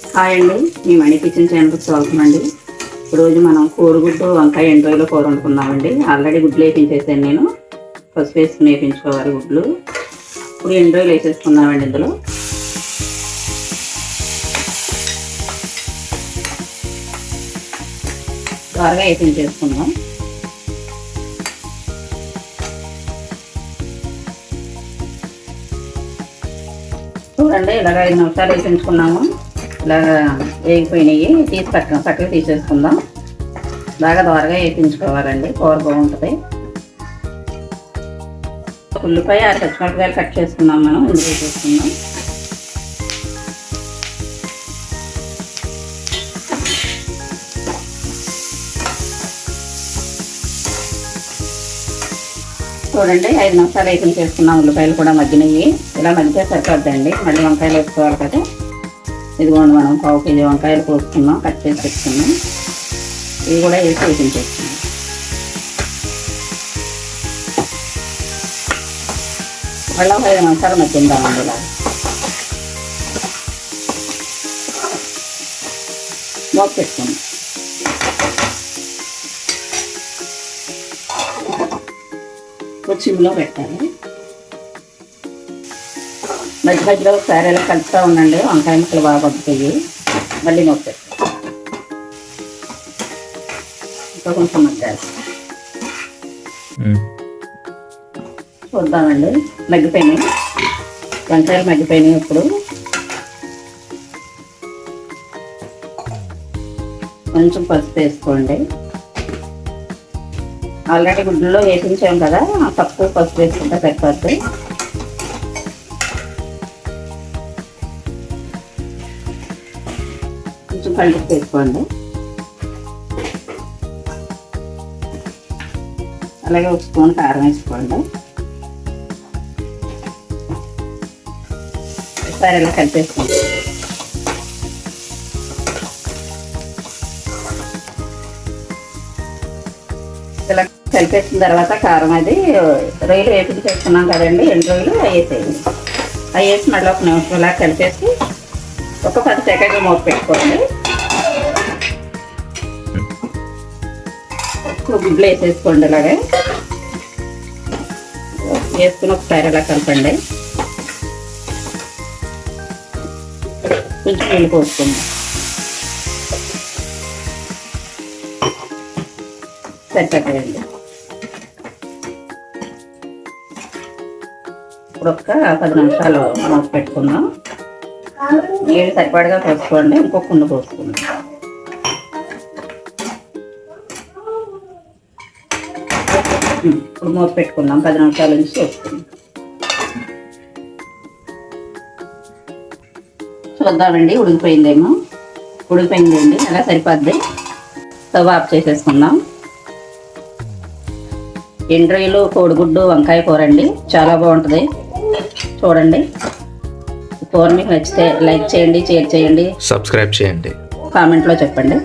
Hi అండి, మీ money kitchen ఛానల్కి స్వాగతం అండి. ఈరోజు మనం కోడిగుడ్డు వంకాయ ఎండ్రాయిలో కూర వండుకుందామండి. ఆల్రెడీ గుడ్లు వేపించేసాను నేను. పసుపు వేసుకుని వేపించుకోవాలి గుడ్లు. ఇప్పుడు ఎండ్రాయిలు వేసేసుకుందామండి. ఇందులో త్వరగా వేపించేసుకుందాం. చూడండి, ఇలాగ 5 నిమిషాలు వేపించుకున్నాము. ఇలాగా వేగిపోయినాయి. తీసి పక్కన తీసేసుకుందాం. బాగా త్వరగా వేయించుకోవాలండి, కూర బాగుంటుంది. ఉల్లిపాయ 6 పచ్చిమిరపకాయలు కట్ చేసుకున్నాం. మనం ఇందులో వేసేసుకుందాం. చూడండి, 5 నిమిషాలు వేయించేసుకున్నాం. ఉల్లిపాయలు కూడా మగ్గినవి. ఇలా మగ్గితే సరిపోద్దండి. మళ్ళీ వంకాయలు వేసుకోవాలి కదా. ఇదిగోండి, మనం 1/2 కేజీ వంకాయలు కోసుకున్నాం, కట్ చేసి పెట్టుకున్నాం. ఇవి కూడా వేసి వేయించేసుకున్నాం. మళ్ళీ 5 నిమిషాలు మగ్గిందామండి. ఇలా మూత పెట్టుకున్నాం. సిమ్లో పెట్టాలి. మధ్య మధ్యలో ఒకసారి ఇలా కలుపుతూ ఉండండి. వంకాయ ముక్కలు బాగా పడుతాయి. మళ్ళీ మూత పెట్టాలి. ఇంకా కొంచెం మగ్గాలి. చూద్దామండి, మగ్గిపోయినాయి వంకాయలు. మగ్గిపోయినాయి. ఇప్పుడు కొంచెం పసుపు వేసుకోండి. ఆల్రెడీ గుడ్లలో వేసించాం కదా, తక్కువ పసుపు వేసుకుంటే సరిపోద్ది. కొంచెం కలిపి వేసుకోండి. అలాగే 1 స్పూన్ కారం వేసుకోండి. ఒకసారి ఇలా కలిపేసుకోండి. ఇలా కలిపేసిన తర్వాత కారం అది రొయ్యలు వేపించి వేసుకున్నాం కదండి, ఎండు రొయ్యలు వేసేయండి. అవి వేసి మళ్ళీ 1 నిమిషం ఇలా కలిపేసి ఒక 10 సెకండ్లు మూత పెట్టుకోండి. గుడ్లు వేసేసుకోండి. ఇలాగే వేసుకుని ఒకసారి ఇలా కలపండి. కొంచెం నీళ్ళు పోసుకోండి. సరిపెట్టండి. ఇప్పుడు ఒక 10 నిమిషాలు మూత పెట్టుకుందాం. నీళ్ళు సరిపడగా పోసుకోండి. ఇంకొక కుండ పోసుకోండి. ఇప్పుడు మూత పెట్టుకుందాం. 10 నిమిషాల నుంచి వేసుకుందాం. చూద్దామండి, ఉడికిపోయిందండి. అలా సరిపోద్ది. స్టవ్ ఆఫ్ చేసేసుకుందాం. ఎండ్రాయిలు కోడిగుడ్డు వంకాయ కూర అండి, చాలా బాగుంటుంది. చూడండి, కూర మీకు నచ్చితే లైక్ చేయండి, షేర్ చేయండి, సబ్స్క్రైబ్ చేయండి, కామెంట్లో చెప్పండి.